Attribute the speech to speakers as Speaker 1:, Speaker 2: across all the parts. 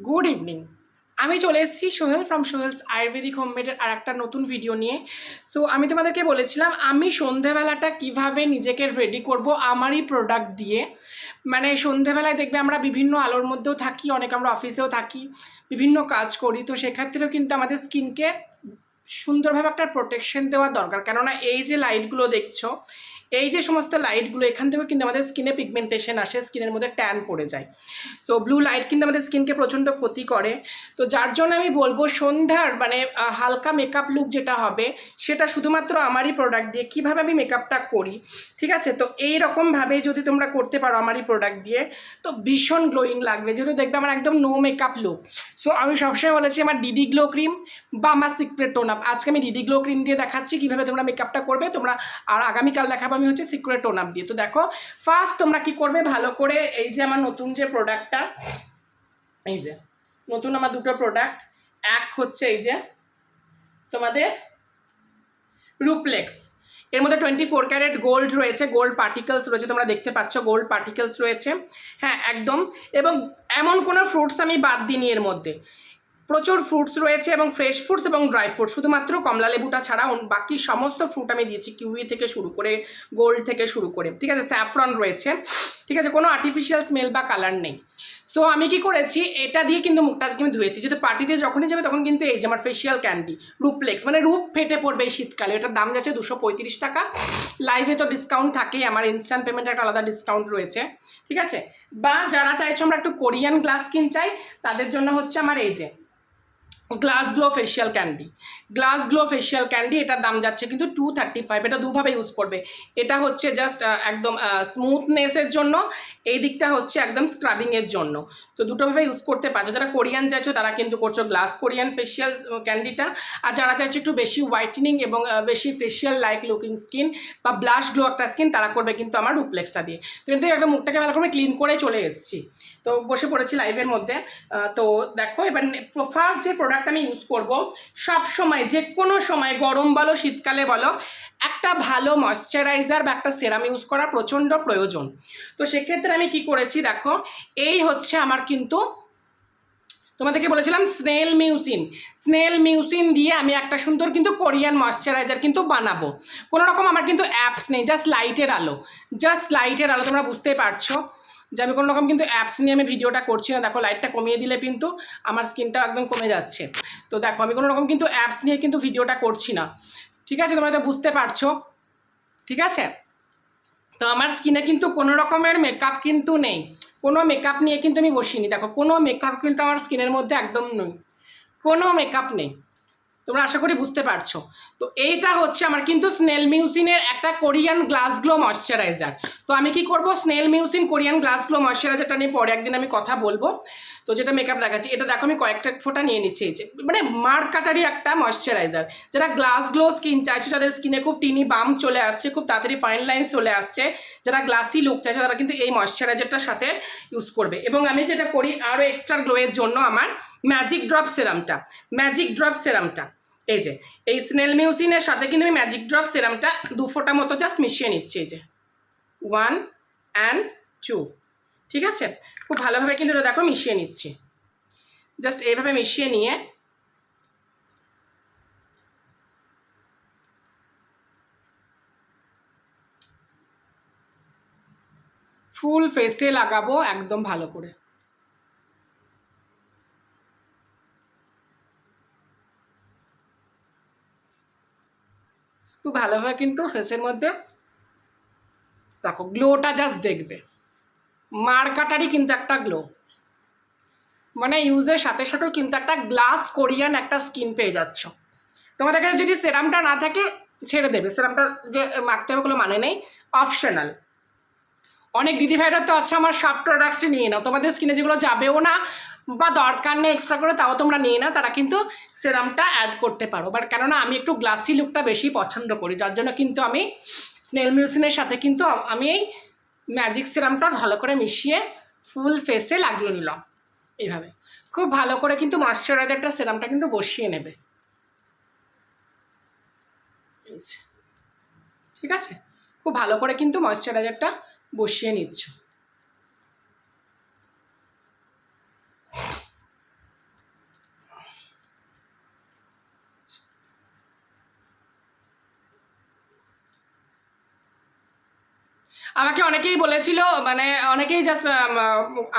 Speaker 1: Good evening. আমি চলে এসেছি সোহেল ফ্রম সোহেলস আয়ুর্বেদিক হোমমেডের আর একটা নতুন ভিডিও নিয়ে। সো আমি তোমাদেরকে বলেছিলাম আমি সন্ধেবেলাটা কিভাবে নিজেকে রেডি করব আমারই প্রোডাক্ট দিয়ে। মানে সন্ধেবেলায় দেখবে আমরা বিভিন্ন আলোর মধ্যেও থাকি, অনেক আমরা অফিসেও থাকি, বিভিন্ন কাজ করি, তো সেক্ষেত্রেও কিন্তু আমাদের স্কিনকে সুন্দরভাবে একটা প্রোটেকশন দেওয়ার দরকার। কেননা এই যে লাইটগুলো দেখছো, এই যে সমস্ত লাইটগুলো, এখান থেকেও কিন্তু আমাদের স্কিনে পিগমেন্টেশন আসে, স্কিনের মধ্যে ট্যান পড়ে যায়। তো ব্লু লাইট কিন্তু আমাদের স্কিনকে প্রচণ্ড ক্ষতি করে। তো যার জন্য আমি বলবো সন্ধ্যার মানে হালকা মেকআপ লুক যেটা হবে সেটা শুধুমাত্র আমারই প্রোডাক্ট দিয়ে কীভাবে আমি মেকআপটা করি, ঠিক আছে? তো এই রকমভাবেই যদি তোমরা করতে পারো আমারই প্রোডাক্ট দিয়ে, তো ভীষণ গ্লোয়িং লাগবে। যেহেতু দেখবে আমার একদম নো মেকআপ লুক। সো আমি সবসময় বলেছি আমার ডিডি গ্লো ক্রিম বা আমার সিক্রেট টোন আপ। আজকে আমি ডিডি গ্লো ক্রিম দিয়ে দেখাচ্ছি কীভাবে তোমরা মেকআপটা করবে তোমরা, আর আগামীকাল দেখাবো আমি হচ্ছে সিক্রেট টোন আপ দিয়ে। তো দেখো ফার্স্ট তোমরা কি করবে, ভালো করে এই যে আমার নতুন যে প্রোডাক্টটা, এই যে নতুন আমার দুটো প্রোডাক্ট, এক হচ্ছে এই যে তোমাদের রুপ্লেক্স, এর মধ্যে 24 ক্যারেট গোল্ড রয়েছে, গোল্ড পার্টিকেলস রয়েছে, তোমরা দেখতে পাচ্ছ গোল্ড পার্টিকেলস রয়েছে, হ্যাঁ একদম। এবং এমন কোনো ফ্রুটস আমি বাদ দিইনি, এর মধ্যে প্রচুর ফ্রুটস রয়েছে এবং ফ্রেশ ফ্রুটস এবং ড্রাই ফ্রুট, শুধুমাত্র কমলা লেবুটা ছাড়া বাকি সমস্ত ফ্রুট আমি দিয়েছি, কিউই থেকে শুরু করে গোল্ড থেকে শুরু করে, ঠিক আছে? স্যাফরন রয়েছে, ঠিক আছে? কোনো আর্টিফিশিয়াল স্মেল বা কালার নেই। সো আমি কি করেছি, এটা দিয়ে কিন্তু মুখটা আজকে আমি ধুয়েছি, যেহেতু পার্টিতে যখনই যাবে তখন কিন্তু এই যে আমার ফেশিয়াল ক্যান্ডি রুপ্লেক্স, মানে রূপ ফেটে পড়বে এই শীতকালে। এটার দাম যাচ্ছে 235 টাকা। লাইভে তো ডিসকাউন্ট থাকেই, আমার ইনস্ট্যান্ট পেমেন্টে একটা আলাদা ডিসকাউন্ট রয়েছে, ঠিক আছে? বা যারা চাইছো আমরা একটু কোরিয়ান গ্লাস স্কিন চাই, তাদের জন্য হচ্ছে আমার এই যে glass glow facial candy, glass glow facial candy, এটার দাম যাচ্ছে কিন্তু 235। এটা দুভাবে ইউজ করবে, এটা হচ্ছে জাস্ট একদম স্মুথনেসের জন্য, এই দিকটা হচ্ছে একদম স্ক্রাবিংয়ের জন্য। তো দুটোভাবে ইউজ করতে পারছো। যারা কোরিয়ান চাইছো তারা কিন্তু করছো গ্লাস কোরিয়ান ফেশিয়াল ক্যান্ডিটা, আর যারা চাইছো একটু বেশি হোয়াইটেনিং এবং বেশি ফেশিয়াল লাইক লুকিং স্কিন বা ব্লাশ গ্লো একটা স্কিন, তারা করবে কিন্তু আমার রুপ্লেক্সটা দিয়ে। তো কিন্তু একদম মুখটাকে ভালো করে ক্লিন করে চলে এসেছি, তো বসে পড়েছি লাইভের মধ্যে। তো দেখো এবার ফার্স্ট যে প্রোডাক্ট আমি ইউজ করব, সব সময় যে কোনো সময় গরম বলো শীতকালে বলো একটা ভালো ময়শ্চারাইজার বা একটা সেরাম ইউজ করা প্রচণ্ড প্রয়োজন। তো সেক্ষেত্রে আমি কি করেছি দেখো, এই হচ্ছে আমার কিন্তু তোমাদেরকে বলেছিলাম স্নেল মিউসিন দিয়ে আমি একটা সুন্দর কিন্তু কোরিয়ান ময়শ্চারাইজার কিন্তু বানাবো। কোনো রকম আমার কিন্তু অ্যাপস নেই, জাস্ট লাইটের আলো, তোমরা বুঝতেই পারছো যে আমি কোনো রকম কিন্তু অ্যাপস নিয়ে আমি ভিডিওটা করছি না। দেখো লাইটটা কমিয়ে দিলে কিন্তু আমার স্কিনটা একদম কমে যাচ্ছে। তো দেখো আমি কোনো রকম কিন্তু অ্যাপস নিয়ে কিন্তু ভিডিওটা করছি না, ঠিক আছে? তোমরা তো বুঝতে পারছো, ঠিক আছে? তো আমার স্কিনে কিন্তু কোনো রকমের মেকআপ কিন্তু নেই, কোনো মেকআপ নিয়ে কিন্তু আমি বসিনি। দেখো কোনো মেকআপ কিন্তু আমার স্কিনের মধ্যে একদম নেই, কোনো মেকআপ নেই, তোমরা আশা করি বুঝতে পারছো। তো এইটা হচ্ছে আমার কিন্তু স্নেল মিউসিনের একটা কোরিয়ান গ্লাস গ্লো ময়শ্চারাইজার। তো আমি কি করব, snail mucin Korean glass glow ময়শ্চারাইজারটা নিয়ে পরে একদিন আমি কথা বলবো। তো যেটা মেকআপ দেখাচ্ছি, এটা দেখো আমি কয়েকটা ফোঁটা নিয়ে নিচ্ছি, এই যে মানে মার্কাটারি একটা ময়শ্চারাইজার। যারা গ্লাস গ্লো স্কিন চাইছো, যাদের স্কিনে খুব টিনি বাম চলে আসছে, খুব তাড়াতাড়ি ফাইন লাইন চলে আসছে, যারা গ্লাসি লুক চাইছো, তারা কিন্তু এই ময়শ্চারাইজারটার সাথে ইউজ করবে। এবং আমি যেটা করি আরও এক্সট্রা গ্লোয়ের জন্য আমার ম্যাজিক ড্রপ সেরামটা, এই যে এই স্নেল মিউসিনের সাথে কিন্তু আমি ম্যাজিক ড্রপ সেরামটা 2 ফোঁটা মতো জাস্ট মিশিয়ে নিচ্ছি, এই যে 1 and 2, ঠিক আছে? খুব ভালোভাবে কিন্তু এটা দেখো মিশিয়ে নিচ্ছি, জাস্ট এইভাবে মিশিয়ে নিয়ে ফুল ফেসে লাগাবো একদম ভালো করে। খুব ভালোভাবে কিন্তু ফেসের মধ্যে দেখো গ্লোটা জাস্ট দেখবে, মার্কাটারি কিন্তু একটা গ্লো, মানে ইউজের সাথে সাথেও কিন্তু একটা গ্লাস কোরিয়ান একটা স্কিন পেয়ে যাচ্ছ। তোমাদের কাছে যদি সেরামটা না থাকে ছেড়ে দেবে, সেরামটা যে মাখতে হবে কোনো মানে নেই, অপশনাল। অনেক দিদিভাইরা তো আছে আমার সব প্রোডাক্টসই নিয়ে নাও, তোমাদের স্কিনে যেগুলো যাবেও না বা দরকার নেই এক্সট্রা করে তাও তোমরা নিয়ে নাও, তারা কিন্তু সেরামটা অ্যাড করতে পারো। বাট কেননা আমি একটু গ্লাসি লুকটা বেশি পছন্দ করি, যার জন্য কিন্তু আমি স্নেল মিউসিনের সাথে কিন্তু আমি এই ম্যাজিক সিরামটা ভালো করে মিশিয়ে ফুল ফেসে লাগিয়ে নিলাম এইভাবে। খুব ভালো করে কিন্তু ময়শ্চারাইজারটা সেরামটা কিন্তু বসিয়ে নেবে, ঠিক আছে? খুব ভালো করে কিন্তু ময়শ্চারাইজারটা বসিয়ে নিচ্ছ। আমাকে অনেকেই বলেছিল, মানে অনেকেই জাস্ট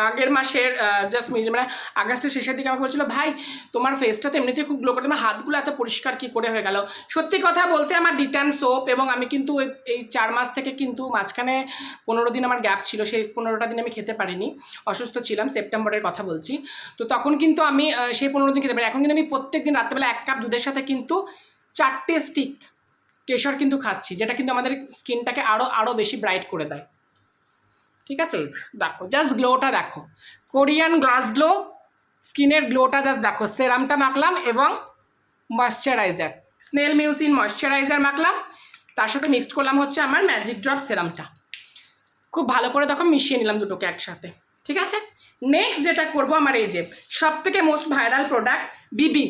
Speaker 1: আগের মাসের জাস্ট মানে আগস্টের শেষের দিকে আমাকে বলছিল, ভাই তোমার ফেসটা তো এমনিতেই খুব গ্লো করে, তোমার হাতগুলো এত পরিষ্কার কী করে হয়ে গেল। সত্যি কথা বলতে আমার ডিটান সোপ, এবং আমি কিন্তু এই 4 মাস থেকে কিন্তু মাঝখানে 15 দিন আমার গ্যাপ ছিল, সেই 15টা দিন আমি খেতে পারিনি, অসুস্থ ছিলাম, সেপ্টেম্বরের কথা বলছি। তো তখন কিন্তু আমি সেই 15 দিন খেতে পারি। এখন কিন্তু আমি প্রত্যেক দিন রাত্রেবেলা 1 কাপ দুধের সাথে কিন্তু 4টে স্টিক কেশর কিন্তু খাচ্ছি, যেটা কিন্তু আমাদের স্কিনটাকে আরও বেশি ব্রাইট করে দেয়। ঠিক আছে, দেখো জাস্ট গ্লোটা দেখো, কোরিয়ান গ্লাস গ্লো স্কিনের গ্লোটা জাস্ট দেখো। সেরামটা মাখলাম এবং ময়শ্চারাইজার, স্নেল মিউসিন ময়শ্চারাইজার মাখলাম, তার সাথে মিক্সড করলাম হচ্ছে আমার ম্যাজিক ড্রপ সেরামটা। খুব ভালো করে তখন মিশিয়ে নিলাম দুটোকে একসাথে। ঠিক আছে, নেক্সট যেটা করব, আমার এই যে সব থেকে মোস্ট ভাইরাল প্রোডাক্ট বিবি,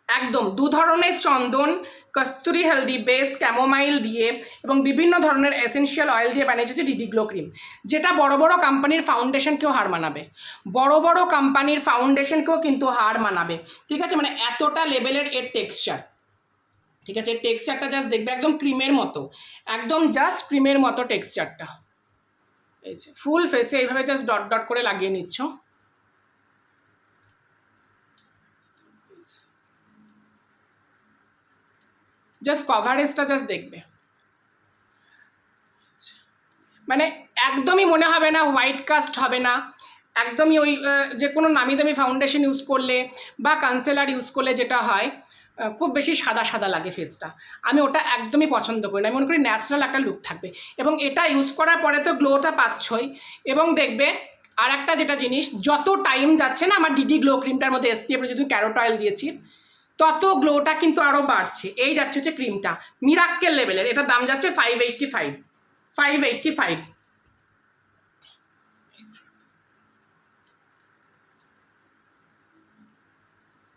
Speaker 1: একদম 2 ধরনের চন্দন, কস্তুরি হেলদি বেস, ক্যামোমাইল দিয়ে এবং বিভিন্ন ধরনের এসেনশিয়াল অয়েল দিয়ে বানিয়েছে যে ডিডি গ্লো ক্রিম, যেটা বড় বড় কোম্পানির ফাউন্ডেশনকেও হার মানাবে, বড় বড় কোম্পানির ফাউন্ডেশনকেও কিন্তু হার মানাবে। ঠিক আছে, মানে এতটা লেভেলের এর টেক্সচার। ঠিক আছে, টেক্সচারটা জাস্ট দেখবে একদম ক্রিমের মতো, একদম জাস্ট ক্রিমের মতো টেক্সচারটা। এই যে ফুল ফেসে এইভাবে জাস্ট ডট ডট করে লাগিয়ে নিচ্ছ। জাস্ট কভারেজটা জাস্ট দেখবে, মানে একদমই মনে হবে না হোয়াইট কাস্ট হবে না, একদমই ওই যে কোনো নামি দামি ফাউন্ডেশন ইউজ করলে বা কনসিলার ইউজ করলে যেটা হয় খুব বেশি সাদা সাদা লাগে ফেসটা, আমি ওটা একদমই পছন্দ করি না। আমি মনে করি ন্যাচারাল একটা লুক থাকবে, এবং এটা ইউজ করার পরে তো গ্লোটা পাচ্ছই। এবং দেখবে আর একটা যেটা জিনিস, যত টাইম যাচ্ছে না আমার ডিডি গ্লো ক্রিমটার মধ্যে এসপিএফ যদি ক্যারোট অয়েল দিয়েছি, তত গ্লোটা কিন্তু আরও বাড়ছে। এই যাচ্ছে হচ্ছে ক্রিমটা মিরাক্কেল লেভেলের, এটার দাম যাচ্ছে 585।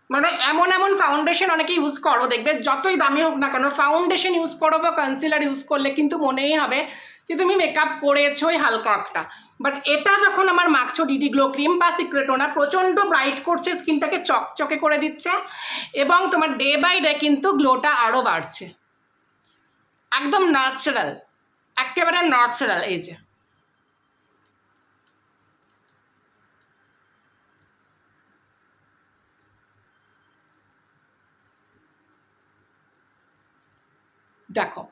Speaker 1: মানে এমন এমন ফাউন্ডেশন অনেকে ইউজ করো, দেখবে যতই দামি হোক না কেন, ফাউন্ডেশন ইউজ করো বা কনসিলার ইউজ করলে কিন্তু মনেই হবে যে তুমি মেকআপ করেছোই হালকা একটা। বাট এটা যখন আমার মাখছো ডিডি গ্লো ক্রিম বা সিক্রেট টোনার, প্রচণ্ড ব্রাইট করছে, স্কিনটাকে চকচকে করে দিচ্ছে, এবং তোমার ডে বাই ডে কিন্তু গ্লোটা আরও বাড়ছে, একদম ন্যাচারাল, একেবারে ন্যাচারাল। এই যে দেখো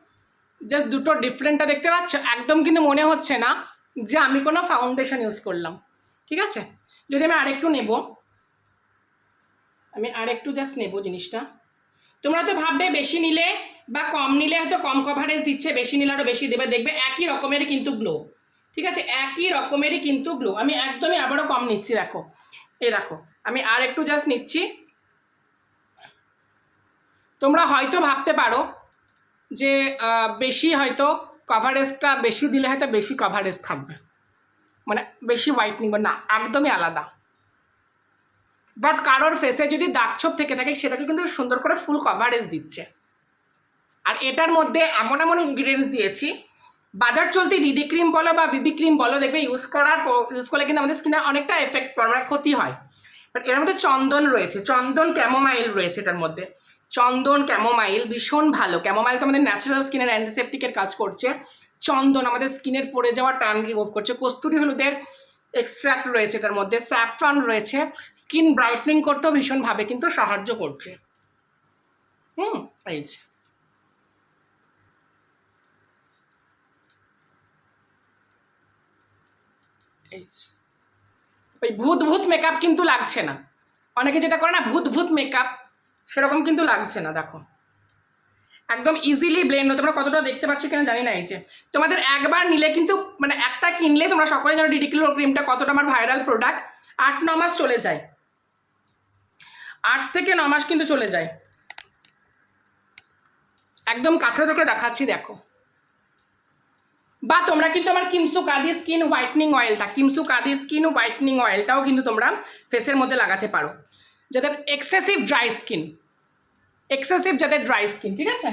Speaker 1: জাস্ট দুটো ডিফারেন্টটা দেখতে পাচ্ছ, একদম কিন্তু মনে হচ্ছে না যে আমি কোনো ফাউন্ডেশন ইউজ করলাম। ঠিক আছে, যদি আমি আরেকটু নেব, আমি আরেকটু জাস্ট নেব জিনিসটা। তোমরা তো ভাববে বেশি নিলে বা কম নিলে হয়তো কম কভারেজ দিচ্ছে, বেশি নিলে আরও বেশি দেবে, দেখবে একই রকমেরই কিন্তু গ্লো। ঠিক আছে, একই রকমেরই কিন্তু গ্লো। আমি একদমই আবারও কম নিচ্ছি, দেখো এই দেখো, আমি আর একটু জাস্ট নিচ্ছি। তোমরা হয়তো ভাবতে পারো যে বেশি হয়তো কভারেজটা বেশি দিলে হয়তো বেশি কভারেজ থাকবে, মানে বেশি হোয়াইটনিং, না, একদমই আলাদা। বাট কারোর ফেসে যদি দাগছোপ থেকে থাকে সেটাকে কিন্তু সুন্দর করে ফুল কভারেজ দিচ্ছে। আর এটার মধ্যে এমন এমন ইনগ্রিডিয়েন্টস দিয়েছি, বাজার চলতি ডিডি ক্রিম বলো বা বিবি ক্রিম বলো, দেখবে ইউজ করলে কিন্তু আমাদের স্কিনে অনেকটা এফেক্ট পড়ে, মানে ক্ষতি হয়। বাট এর মধ্যে চন্দন রয়েছে, চন্দন ক্যামোমাইল রয়েছে এটার মধ্যে, চন্দন ক্যামোমাইল ভীষণ ভালো। ক্যামোমাইল তো আমাদের ন্যাচারাল স্কিনের অ্যান্টিসেপটিকের কাজ করছে, চন্দন আমাদের স্কিনের পড়ে যাওয়া ট্যান রিমুভ করছে, কস্তুরি হলুদের এক্সট্র্যাক্ট রয়েছে এটার মধ্যে, স্যাফরন রয়েছে, স্কিন ব্রাইটনিং করতেও ভীষণভাবে কিন্তু সাহায্য করছে। এই যে ওই ভূত ভূত মেকআপ কিন্তু লাগছে না, অনেকে যেটা করে না ভূত ভূত মেকআপ, সেরকম কিন্তু লাগছে না। দেখো একদম ইজিলি ব্লেন্ড হয়। তোমরা কতটা দেখতে পাচ্ছ কেন জানি না। এই যে তোমাদের একবার নিলে কিন্তু, মানে একটা কিনলে তোমরা সকলে জানো ডিডি গ্লো ক্রিমটা কতটা আমার ভাইরাল প্রোডাক্ট, 8-9 মাস চলে যায়, 8 থেকে 9 মাস কিন্তু চলে যায়। একদম কাছে থেকে দেখাচ্ছি, দেখো। বা তোমরা কিন্তু আমার কিমসুকাদি স্কিন হোয়াইটনিং অয়েলটা, কিমসুকাদি স্কিন হোয়াইটনিং অয়েলটাও কিন্তু তোমরা ফেসের মধ্যে লাগাতে পারো, যাদের এক্সেসিভ ড্রাই স্কিন, এক্সেসিভ যাদের ড্রাই স্কিন। ঠিক আছে,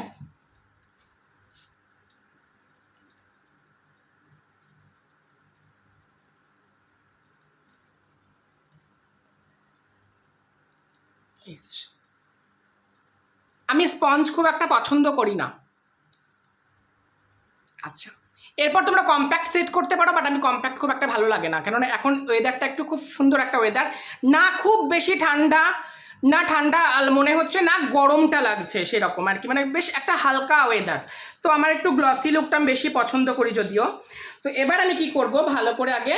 Speaker 1: আমি স্পঞ্জ খুব একটা পছন্দ করি না। আচ্ছা, এরপর তোমরা কম্প্যাক্ট সেট করতে পারো, বাট আমি কম্প্যাক্ট খুব একটা ভালো লাগে না, কেননা এখন ওয়েদারটা একটু খুব সুন্দর একটা ওয়েদার, না খুব বেশি ঠান্ডা, না ঠান্ডা মনে হচ্ছে, না গরমটা লাগছে সেরকম আর কি, মানে বেশ একটা হালকা ওয়েদার। তো আমার একটু গ্লসি লুকটা আমি বেশি পছন্দ করি যদিও। তো এবার আমি কি করব, ভালো করে আগে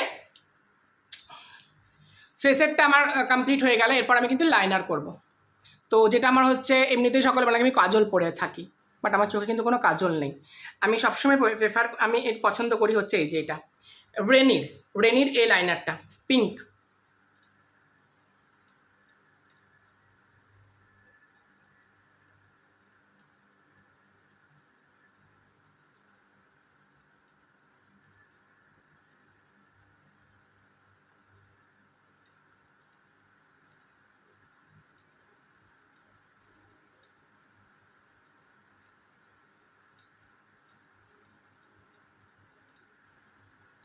Speaker 1: ফেসেরটা আমার কমপ্লিট হয়ে গেলে এরপর আমি কিন্তু লাইনার করব। তো যেটা আমার হচ্ছে এমনিতেই সকালবেলা আমি কাজল পরে থাকি, বাট আমার চোখে কিন্তু কোনো কাজল নেই। আমি সবসময় আমি এর পছন্দ করি হচ্ছে এই যে এটা রেনির এই লাইনারটা, পিঙ্ক।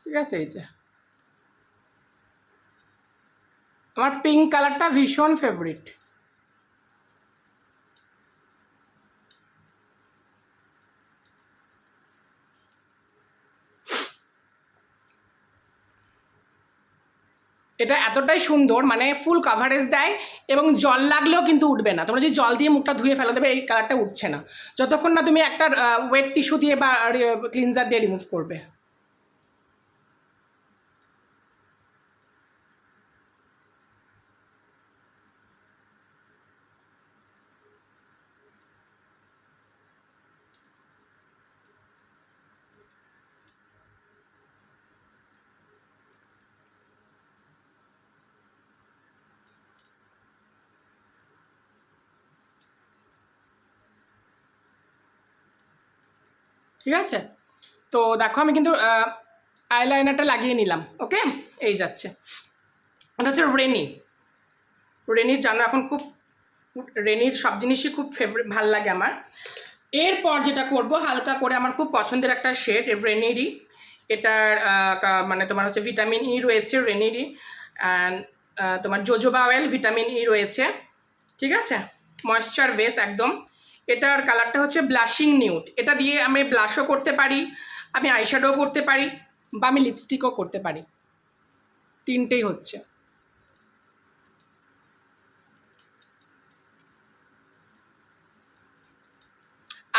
Speaker 1: ঠিক আছে, এই যে আমার পিঙ্ক কালারটা ভীষণ ফেভারিট। এটা এতটাই সুন্দর, মানে ফুল কাভারেজ দেয় এবং জল লাগলেও কিন্তু উঠবে না। তোমরা যদি জল দিয়ে মুখটা ধুয়ে ফেলে দেবে, এই কালারটা উঠছে না যতক্ষণ না তুমি একটা ওয়েট টিস্যু দিয়ে বা ক্লিনজার দিয়ে রিমুভ করবে। ঠিক আছে, তো দেখো আমি কিন্তু আইলাইনারটা লাগিয়ে নিলাম। ওকে, এই যাচ্ছে, এটা হচ্ছে রেনির জানো এখন খুব রেনির সব জিনিসই খুব ফেভারিট, ভাল লাগে আমার। এরপর যেটা করব, হালকা করে আমার খুব পছন্দের একটা শেড রেনিরই, এটার মানে তোমার হচ্ছে ভিটামিন ই রয়েছে রেনিরই, অ্যান্ড তোমার জোজোবা অয়েল ভিটামিন ই রয়েছে। ঠিক আছে, ময়েশ্চার বেস একদম। এটার কালারটা হচ্ছে ব্লাশিং নিউড। এটা দিয়ে আমি ব্লাশও করতে পারি, আমি আইশ্যাডোও করতে পারি, বা আমি লিপস্টিকও করতে পারি, তিনটেই হচ্ছে।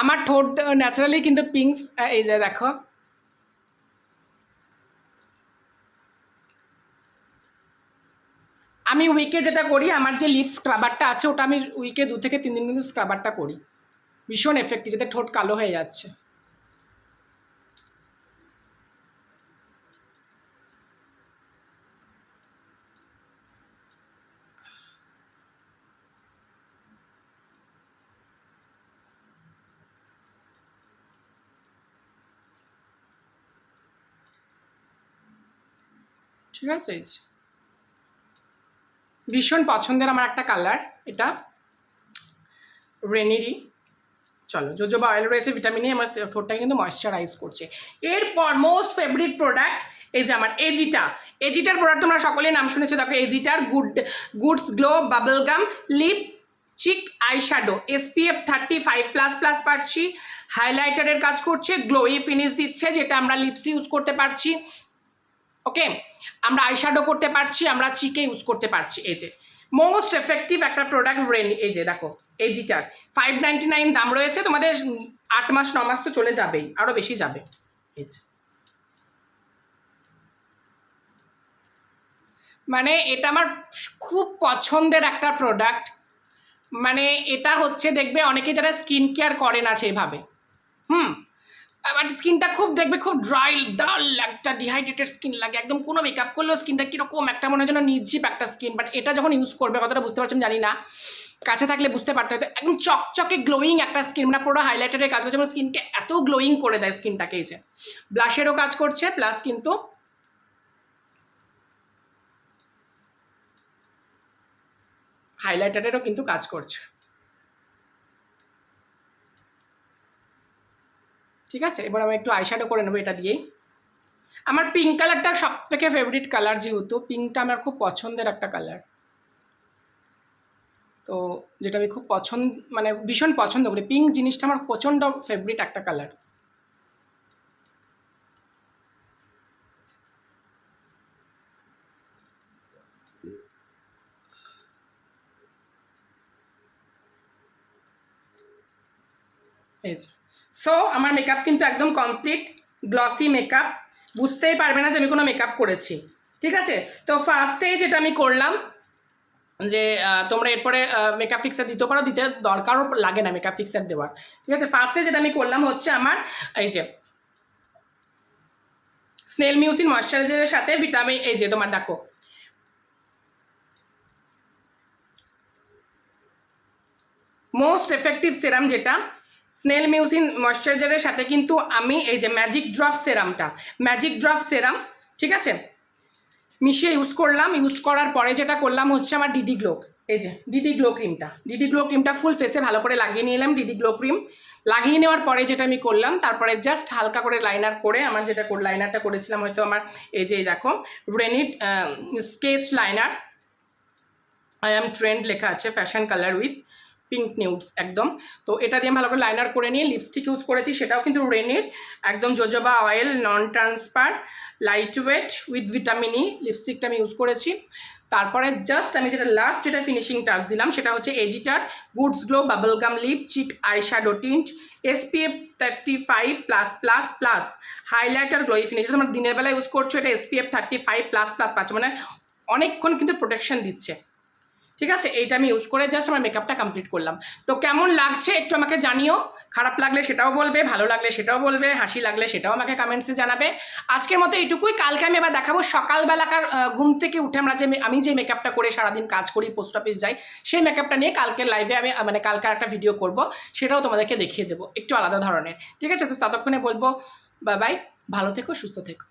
Speaker 1: আমার ঠোঁট ন্যাচারালি কিন্তু পিঙ্কস, এই যে দেখো। আমি উইকে যেটা করি, আমার যে লিপস স্ক্রাবারটা আছে ওটা আমি উইকে 2 থেকে 3 দিন কিন্তু স্ক্রাবারটা করি, ভীষণ এফেক্টিভ, যাতে ঠোঁট কালো হয়ে যাচ্ছে। ঠিক আছে, ভীষণ পছন্দের আমার একটা কালার এটা রেনিরই। চলো, জোজোবা অয়েল রয়েছে ভিটামিন ই, আমার ঠোঁটটাকে কিন্তু ময়েশ্চারাইজ করছে। এরপর মোস্ট ফেভারিট প্রোডাক্ট, এই যে আমার এজিটার প্রোডাক্ট তোমরা সকলে নাম শুনেছো। দেখো এজিটার goods glow bubble gum lip cheek eye shadow, SPF 35++ পাচ্ছি, হাইলাইটারের কাজ করছে, গ্লোই ফিনিশ দিচ্ছে, যেটা আমরা লিপস ইউজ করতে পারছি। ওকে, আমরা আইশ্যাডো করতে পারছি, আমরা চিকে ইউজ করতে পারছি। এই যে মোস্ট এফেক্টিভ একটা প্রোডাক্ট এই যে দেখো এজিটার 599 দাম রয়েছে, তোমাদের 8 মাস 9 মাস তো চলে যাবেই, আরও বেশি যাবে। এই যে মানে এটা আমার খুব পছন্দের একটা প্রোডাক্ট। মানে এটা হচ্ছে দেখবে অনেকে যারা স্কিন কেয়ার করে না সেভাবে, বাট স্কিনটা খুব দেখবে খুব ডাল একটা ডিহাইড্রেটেড স্কিন লাগে, একদম কোনো মেকআপ করলেও স্কিনটা কীরকম একটা মনে হয় যেন নির্জীব একটা স্কিন। বাট এটা যখন ইউজ করবে, কতটা বুঝতে পারছি আমি জানি না, কাছে থাকলে বুঝতে পারতে হয়তো, একদম চকচকে গ্লোয়িং একটা স্কিন, মানে পুরো হাইলাইটারের কাজ করছে, স্কিনকে এত গ্লোয়িং করে দেয় স্কিনটাকে। এই যে ব্লাশেরও কাজ করছে, প্লাস কিন্তু হাইলাইটারেরও কিন্তু কাজ করছে। ঠিক আছে, এবার আমি একটু আইশ্যাডো করে নেবো এটা দিয়েই। আমার পিঙ্ক কালারটা সব থেকে ফেভারিট কালার, যেহেতু পিঙ্কটা আমার খুব পছন্দের একটা কালার, তো যেটা আমি খুব মানে ভীষণ পছন্দ করি। পিঙ্ক জিনিসটা আমার প্রচণ্ড ফেভারিট একটা কালার। এই যে সো আমার মেকআপ কিন্তু একদম কমপ্লিট গ্লসি মেকআপ, বুঝতেই পারবে না যে আমি কোনো মেকআপ করেছি। ঠিক আছে, তো ফার্স্টেই যেটা আমি করলাম যে তোমরা এরপরে মেকআপ ফিক্সার দিতে পারো, দিতে দরকারও লাগে না মেকআপ ফিক্সার দেওয়ার। ঠিক আছে, ফার্স্টে যেটা আমি করলাম হচ্ছে আমার এই যে স্নেল মিউসিন ময়শ্চারাইজারের সাথে ভিটামিন, এই যে তোমার দেখো মোস্ট এফেক্টিভ সেরাম যেটা স্নেল মিউসিন ময়শ্চারাইজারের সাথে কিন্তু আমি এই যে ম্যাজিক ড্রপ সেরামটা, ম্যাজিক ড্রপ সেরাম, ঠিক আছে, মিশিয়ে ইউজ করলাম। ইউজ করার পরে যেটা করলাম হচ্ছে আমার ডিডি গ্লো, এই যে ডিডি গ্লো ক্রিমটা, ডিডি গ্লো ক্রিমটা ফুল ফেসে ভালো করে লাগিয়ে নিলাম। ডিডি গ্লো ক্রিম লাগিয়ে নেওয়ার পরে যেটা আমি করলাম, তারপরে জাস্ট হালকা করে লাইনার করে, আমার যেটা লাইনারটা করেছিলাম হয়তো আমার এই যে দেখো রেনিড sketch liner, I am trend লেখা আছে, fashion colour with pink nudes একদম। তো এটা দিয়ে ভালো করে লাইনার করে নিয়ে লিপস্টিক ইউজ করেছি, সেটাও কিন্তু রেনির একদম jojoba oil non transfer light weight with vitamin E লিপস্টিকটা আমি ইউজ করেছি। তারপরে জাস্ট আমি যেটা লাস্ট যেটা ফিনিশিং টাচ দিলাম সেটা হচ্ছে এজিটার goods glow bubble gum lip cheek eye shadow tint SPF 35+++ highlighter glowy finish. তোমার দিনের বেলা ইউজ করছো এটা SPF 35++ পাচ্ছ, মানে অনেকক্ষণ কিন্তু প্রোটেকশন দিচ্ছে। ঠিক আছে, এইটা আমি ইউজ করে জাস্ট আমার মেকআপটা কমপ্লিট করলাম। তো কেমন লাগছে একটু আমাকে জানিও, খারাপ লাগলে সেটাও বলবে, ভালো লাগলে সেটাও বলবে, হাসি লাগলে সেটাও আমাকে কমেন্টসে জানাবে। আজকের মতো এইটুকুই, কালকে আমি এবার দেখাবো সকালবেলাকার ঘুম থেকে উঠে আমি যে মেকআপটা করে সারাদিন কাজ করি, পোস্ট অফিস যাই, সেই মেকআপটা নিয়ে কালকের লাইভে আমি মানে কালকে একটা ভিডিও করব, সেটাও তোমাদেরকে দেখিয়ে দেবো একটু আলাদা ধরনের। ঠিক আছে, তো ততক্ষণে বলবো বাই বাই, ভালো থেকো, সুস্থ থেকো।